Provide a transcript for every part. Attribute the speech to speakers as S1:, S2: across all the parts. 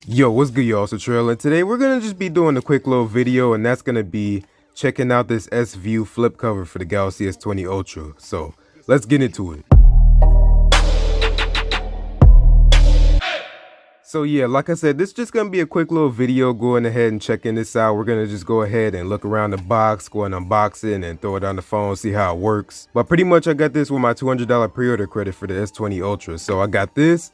S1: Yo, what's good, y'all? It's Latrell, and today we're gonna just be doing a quick little video, and that's gonna be checking out this S-View flip cover for the Galaxy S20 Ultra. So let's get into it. So yeah, like I said, this is just gonna be a quick little video going ahead and checking this out. We're gonna just go ahead and look around the box, go and unbox it, and throw it on the phone, see how it works. But pretty much I got this with my $200 pre-order credit for the S20 Ultra. So I got this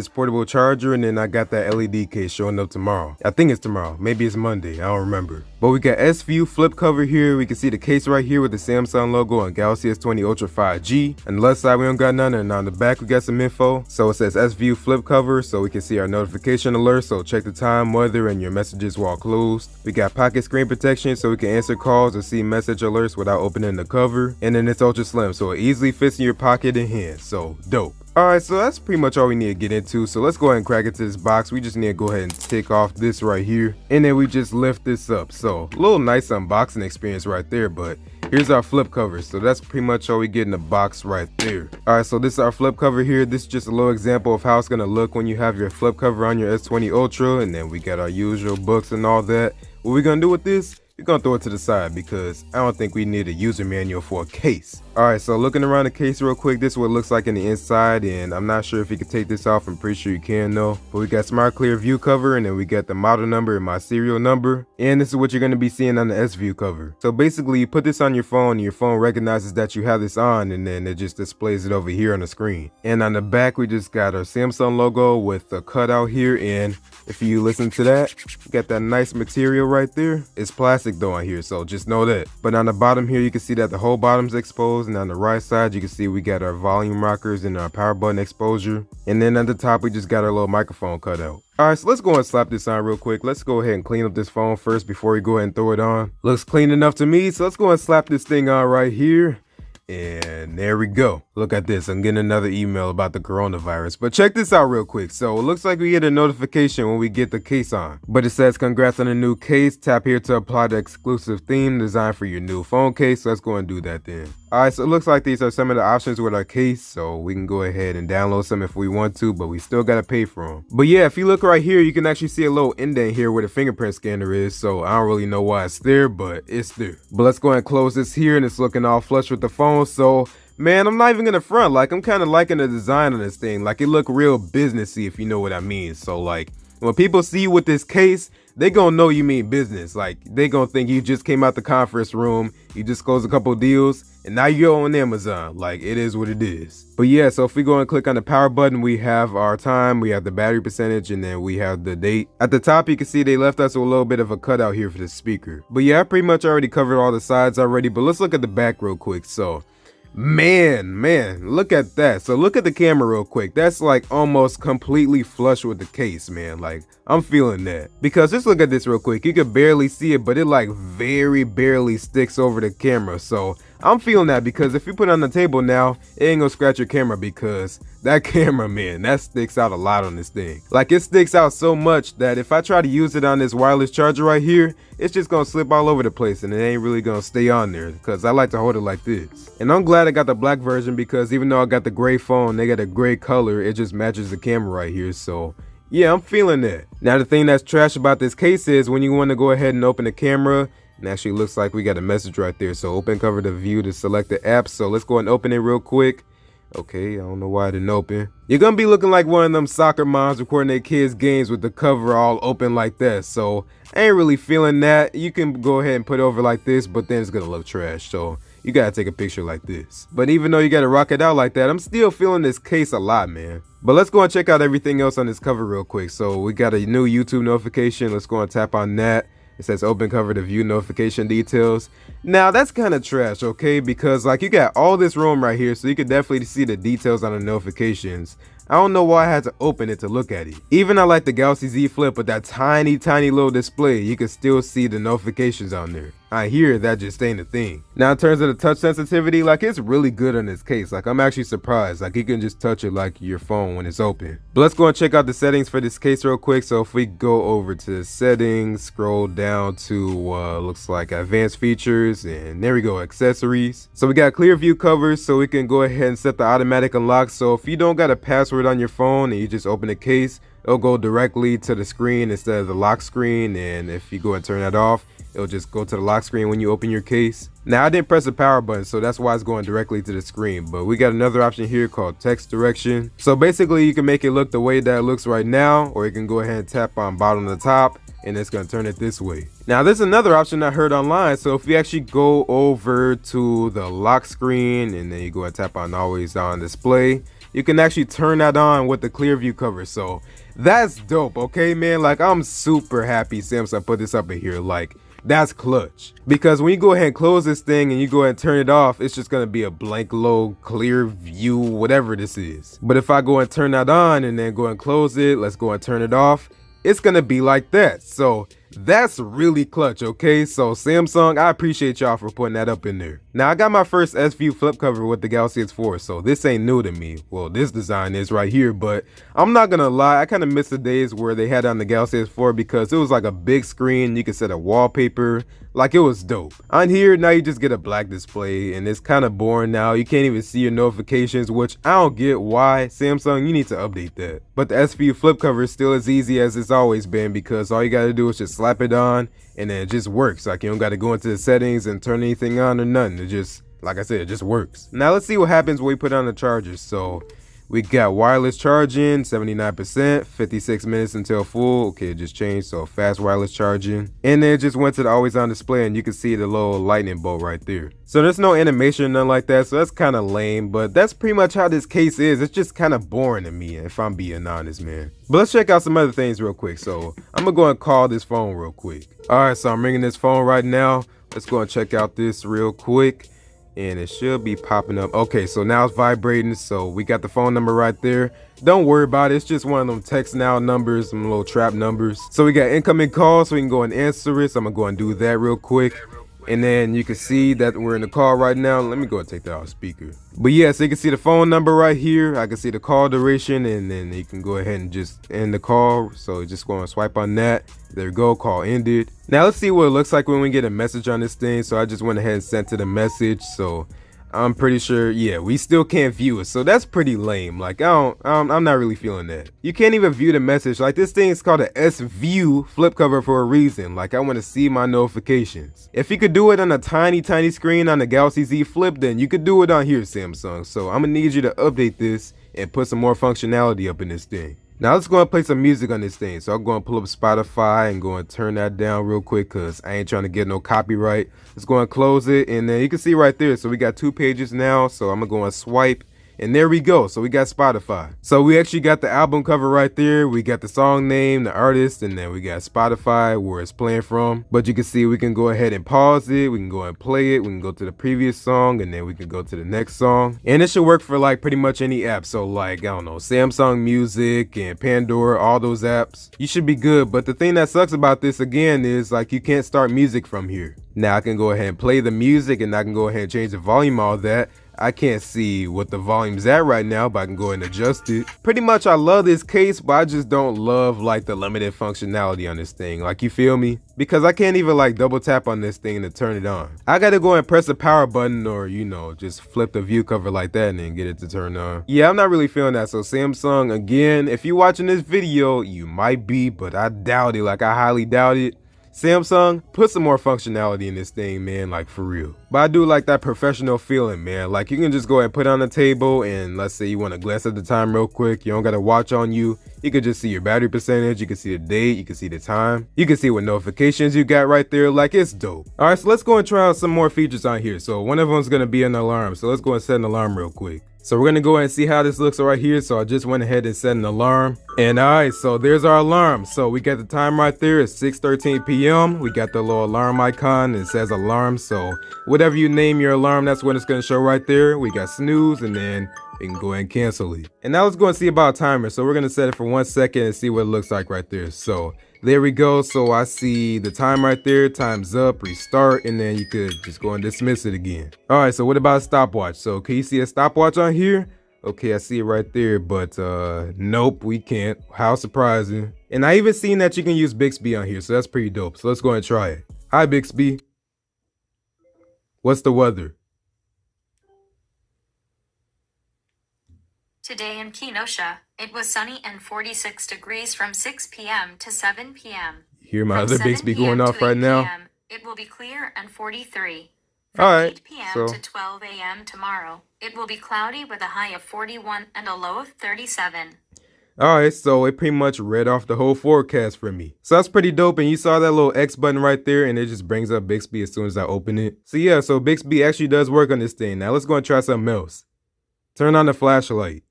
S1: portable charger, and then I got that LED case showing up tomorrow. I think it's tomorrow, maybe it's Monday, I don't remember. But we got S-View flip cover here. We can see the case right here with the Samsung logo and Galaxy S20 Ultra 5G. On the left side we don't got none, and on the back we got some info. So it says S-View flip cover, so we can see our notification alert, so check the time, weather, and your messages while closed. We got pocket screen protection, so we can answer calls or see message alerts without opening the cover. And then it's ultra slim, so it easily fits in your pocket and hand, so dope. Alright, so that's pretty much all we need to get into, so let's go ahead and crack into this box. We just need to go ahead and take off this right here, and then we just lift this up. So a little nice unboxing experience right there, but here's our flip cover. So that's pretty much all we get in the box right there. Alright, so this is our flip cover here. This is just a little example of how it's going to look when you have your flip cover on your S20 Ultra, and then we got our usual books and all that. What we're going to do with this, we're gonna throw it to the side because I don't think we need a user manual for a case. Alright, so looking around the case real quick, this is what it looks like in the inside, and I'm not sure if you can take this off. I'm pretty sure you can though. But we got Smart Clear View cover, and then we got the model number and my serial number. And this is what you're gonna be seeing on the S-View cover. So basically you put this on your phone, and your phone recognizes that you have this on, and then it just displays it over here on the screen. And on the back we just got our Samsung logo with the cutout here, and if you listen to that, you got that nice material right there. It's plastic though on here, so just know that. But on the bottom here you can see that the whole bottom's exposed, and on the right side you can see we got our volume rockers and our power button exposure, and then at the top we just got our little microphone cutout. Alright, so let's go and slap this on real quick. Let's go ahead and clean up this phone first before we go ahead and throw it on. Looks clean enough to me, so let's go and slap this thing on right here. And there we go. Look at this. I'm getting another email about the coronavirus. But check this out real quick. So it looks like we get a notification when we get the case on. But it says, congrats on the new case. Tap here to apply the exclusive theme designed for your new phone case. So let's go and do that then. Alright, so it looks like these are some of the options with our case. So we can go ahead and download some if we want to, but we still got to pay for them. But yeah, if you look right here, you can actually see a little indent here where the fingerprint scanner is. So I don't really know why it's there, but it's there. But let's go ahead and close this here, and it's looking all flush with the phone. So man, I'm not even gonna front, like I'm kind of liking the design on this thing. Like it look real businessy, if you know what I mean. So like when people see you with this case, they gonna know you mean business. Like they gonna think you just came out the conference room, you just closed a couple deals, and now you're on Amazon. Like it is what it is. But yeah, so if we go and click on the power button, we have our time, we have the battery percentage, and then we have the date. At the top you can see they left us with a little bit of a cutout here for the speaker. But yeah, I pretty much already covered all the sides already, but let's look at the back real quick. So man, look at that. So look at the camera real quick. That's like almost completely flush with the case, man. Like I'm feeling that, because just look at this real quick. You can barely see it, but it like very barely sticks over the camera. So I'm feeling that, because if you put it on the table now, it ain't gonna scratch your camera, because that camera, man, that sticks out a lot on this thing. Like it sticks out so much that if I try to use it on this wireless charger right here, it's just gonna slip all over the place, and it ain't really gonna stay on there, because I like to hold it like this. And I'm glad I got the black version, because even though I got the gray phone, they got a gray color, it just matches the camera right here. So yeah, I'm feeling that. Now the thing that's trash about this case is when you want to go ahead and open the camera, and actually looks like we got a message right there. So open cover to view to select the app. So let's go and open it real quick. Okay, I don't know why it didn't open. You're gonna be looking like one of them soccer moms recording their kids' games with the cover all open like that. So I ain't really feeling that. You can go ahead and put it over like this, but then it's gonna look trash. So you gotta take a picture like this. But even though you gotta rock it out like that, I'm still feeling this case a lot, man. But let's go and check out everything else on this cover real quick. So we got a new YouTube notification. Let's go and tap on that. It says open cover to view notification details. Now that's kind of trash, okay? Because like you got all this room right here, so you can definitely see the details on the notifications. I don't know why I had to open it to look at it. Even I like the Galaxy Z Flip with that tiny little display, you can still see the notifications on there. I hear that just ain't a thing. Now in terms of the touch sensitivity, like it's really good on this case. Like I'm actually surprised. Like you can just touch it like your phone when it's open. But let's go and check out the settings for this case real quick. So if we go over to settings, scroll down to looks like advanced features, and there we go, accessories. So we got clear view covers, so we can go ahead and set the automatic unlock. So if you don't got a password on your phone and you just open the case, it'll go directly to the screen instead of the lock screen, and if you go and turn that off, it'll just go to the lock screen when you open your case. Now I didn't press the power button, so that's why it's going directly to the screen, but we got another option here called text direction. So basically you can make it look the way that it looks right now, or you can go ahead and tap on bottom of the top and it's going to turn it this way. Now there's another option I heard online, so if you actually go over to the lock screen and then you go and tap on always on display, you can actually turn that on with the clear view cover. So that's dope, okay man? Like I'm super happy Samsung put this up in here. Like that's clutch, because when you go ahead and close this thing and you go ahead and turn it off, it's just gonna be a blank low clear view, whatever this is. But if I go and turn that on and then go and close it, let's go and turn it off, it's gonna be like that. So that's really clutch, okay? So Samsung, I appreciate y'all for putting that up in there. Now I got my first S View flip cover with the Galaxy S4, so this ain't new to me. Well, this design is right here, but I'm not gonna lie, I kind of miss the days where they had it on the Galaxy S4 because it was like a big screen, you could set a wallpaper, like it was dope. On here, now you just get a black display and it's kind of boring now. You can't even see your notifications, which I don't get why. Samsung, you need to update that. But the S View flip cover is still as easy as it's always been, because all you gotta do is just slap it on and then it just works. Like you don't got to go into the settings and turn anything on or nothing. It just, like I said, it just works. Now let's see what happens when we put on the charger. So we got wireless charging, 79%, 56 minutes until full. Okay, it just changed, so fast wireless charging. And then it just went to the always on display and you can see the little lightning bolt right there. So there's no animation, nothing like that, so that's kind of lame, but that's pretty much how this case is. It's just kind of boring to me, if I'm being honest, man. But let's check out some other things real quick. So I'm gonna go and call this phone real quick. All right, so I'm ringing this phone right now. Let's go and check out this real quick. And it should be popping up. Okay, so now it's vibrating, so we got the phone number right there. Don't worry about it, it's just one of them text now numbers, some little trap numbers. So we got incoming calls, so we can go and answer it. So I'm gonna go and do that real quick. And then you can see that we're in the call right now. Let me go and take that off speaker. But yeah, so you can see the phone number right here. I can see the call duration, and then you can go ahead and just end the call. So just go and swipe on that. There we go, call ended. Now let's see what it looks like when we get a message on this thing. So I just went ahead and sent to the message. So I'm pretty sure, yeah, we still can't view it. So that's pretty lame. Like I'm not really feeling that. You can't even view the message. Like this thing is called an S View flip cover for a reason. Like I want to see my notifications. If you could do it on a tiny screen on the Galaxy Z Flip, then you could do it on here, Samsung. So I'm gonna need you to update this and put some more functionality up in this thing. Now let's go and play some music on this thing. So I'm going to pull up Spotify and go and turn that down real quick because I ain't trying to get no copyright. Let's go and close it, and then you can see right there. So we got 2 pages now. So I'm gonna go and swipe. And there we go. So we got Spotify. So we actually got the album cover right there. We got the song name, the artist, and then we got Spotify where it's playing from. But you can see we can go ahead and pause it. We can go and play it. We can go to the previous song, and then we can go to the next song. And it should work for like pretty much any app. So like, I don't know, Samsung Music and Pandora, all those apps. You should be good. But the thing that sucks about this again is like you can't start music from here. Now I can go ahead and play the music, and I can go ahead and change the volume, all that. I can't see what the volume's at right now, but I can go ahead and adjust it. Pretty much I love this case, but I just don't love like the limited functionality on this thing. Like, you feel me? Because I can't even like double tap on this thing to turn it on. I gotta go and press the power button, or you know, just flip the view cover like that and then get it to turn on. Yeah, I'm not really feeling that. So Samsung, again, if you're watching this video, you might be, but I doubt it. Like, I highly doubt it. Samsung, put some more functionality in this thing, man, like for real. But I do like that professional feeling, man. Like, you can just go ahead and put it on the table, and let's say you want to glance at the time real quick. You don't got to watch on you. You can just see your battery percentage. You can see the date. You can see the time. You can see what notifications you got right there. Like, it's dope. All right, so let's go and try out some more features on here. So one of them is going to be an alarm. So let's go and set an alarm real quick. So we're gonna go ahead and see how this looks right here. So I just went ahead and set an alarm. And all right, so there's our alarm. So we got the time right there. It's 6:13 p.m. We got the little alarm icon. It says alarm. So whatever you name your alarm, that's what it's gonna show right there. We got snooze, and then we can go ahead and cancel it. And now let's go and see about a timer. So we're gonna set it for 1 second and see what it looks like right there. So there we go. So I see the time right there, time's up, restart, and then you could just go and dismiss it again. All right, so what about a stopwatch? So can you see a stopwatch on here? Okay, I see it right there, but nope, we can't. How surprising. And I even seen that you can use Bixby on here, so that's pretty dope. So let's go and try it. Hi, Bixby. What's the weather?
S2: Today in Kenosha, it was sunny and 46 degrees from 6 p.m. to 7 p.m.
S1: Hear my
S2: From
S1: other
S2: 7
S1: Bixby
S2: p.m.
S1: going off
S2: to
S1: right
S2: 8
S1: now?
S2: p.m., it will be clear and 43. From
S1: Alright,
S2: 8 p.m.
S1: so
S2: to 12 a.m. tomorrow, it will be cloudy with a high of 41 and a low of 37.
S1: alright, so it pretty much read off the whole forecast for me. So that's pretty dope, and you saw that little X button right there, and it just brings up Bixby as soon as I open it. So yeah, so Bixby actually does work on this thing. Now let's go and try something else. Turn on the flashlight.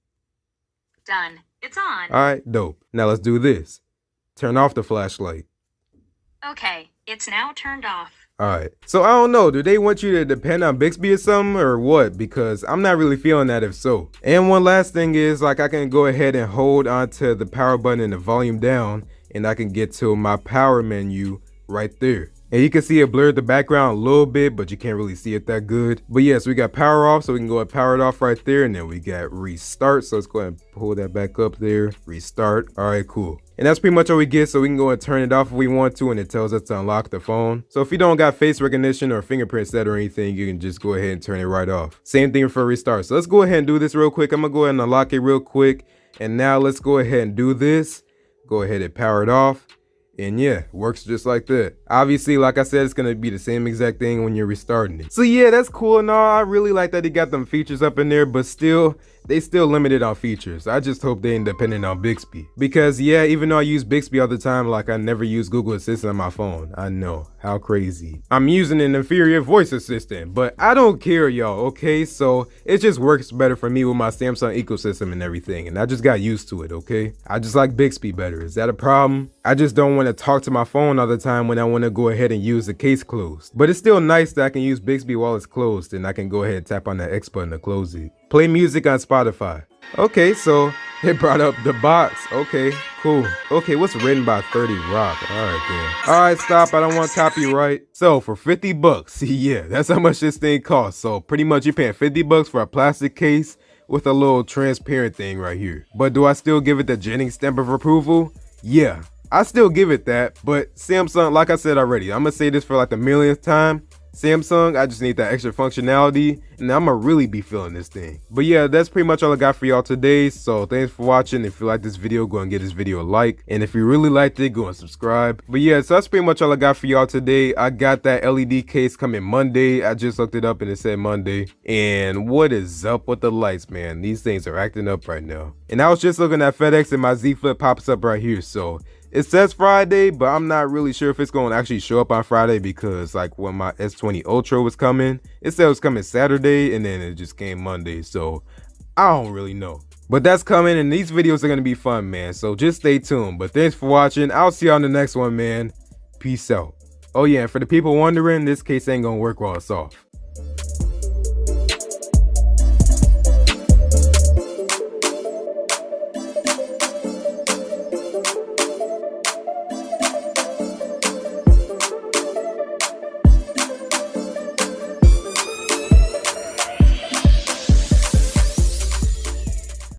S2: Done. It's on.
S1: Alright, dope. Now let's do this. Turn off the flashlight.
S2: Okay, it's now turned off.
S1: Alright, so I don't know, do they want you to depend on Bixby or something or what? Because I'm not really feeling that if so. And one last thing is, like, I can go ahead and hold onto the power button and the volume down, and I can get to my power menu right there. And you can see it blurred the background a little bit, but you can't really see it that good. But yeah, so we got power off, so we can go and power it off right there. And then we got restart, so let's go ahead and pull that back up there. Restart. All right, cool. And that's pretty much all we get, so we can go and turn it off if we want to, and it tells us to unlock the phone. So if you don't got face recognition or fingerprint set or anything, you can just go ahead and turn it right off. Same thing for restart. So let's go ahead and do this real quick. I'm gonna go ahead and unlock it real quick. And now let's go ahead and do this. Go ahead and power it off. And yeah, works just like that. Obviously, like I said, it's gonna be the same exact thing when you're restarting it. So yeah, that's cool and all. I really like that they got them features up in there, but still, they still limited on features. I just hope they ain't dependent on Bixby. Because yeah, even though I use Bixby all the time, like I never use Google Assistant on my phone. I know, how crazy. I'm using an inferior voice assistant, but I don't care, y'all, okay? So it just works better for me with my Samsung ecosystem and everything, and I just got used to it, okay? I just like Bixby better. Is that a problem? I just don't want to talk to my phone all the time when I want to go ahead and use the case closed. But it's still nice that I can use Bixby while it's closed, and I can go ahead and tap on the X button to close it. Play music on Spotify. Okay, so it brought up the box. Okay, cool. Okay, what's written by 30 Rock? Alright then. Alright, stop. I don't want copyright. So for 50 bucks, yeah, that's how much this thing costs. So pretty much you're paying 50 bucks for a plastic case with a little transparent thing right here. But do I still give it the Jennings stamp of approval? Yeah, I still give it that. But Samsung, like I said already, I'm gonna say this for like the millionth time. Samsung, I just need that extra functionality, and I'm gonna really be feeling this thing. But yeah, that's pretty much all I got for y'all today. So thanks for watching. If you like this video, go and give this video a like, and if you really liked it, go and subscribe. But yeah, so that's pretty much all I got for y'all today. I got that LED case coming Monday. I just looked it up and it said Monday. And what is up with the lights, man? These things are acting up right now. And I was just looking at FedEx, and my Z Flip pops up right here. So it says Friday, but I'm not really sure if it's going to actually show up on Friday, because like when my S20 Ultra was coming, it said it was coming Saturday, and then it just came Monday. So I don't really know. But that's coming, and these videos are going to be fun, man. So just stay tuned. But thanks for watching. I'll see you on the next one, man. Peace out. Oh yeah, and for the people wondering, this case ain't going to work while it's off.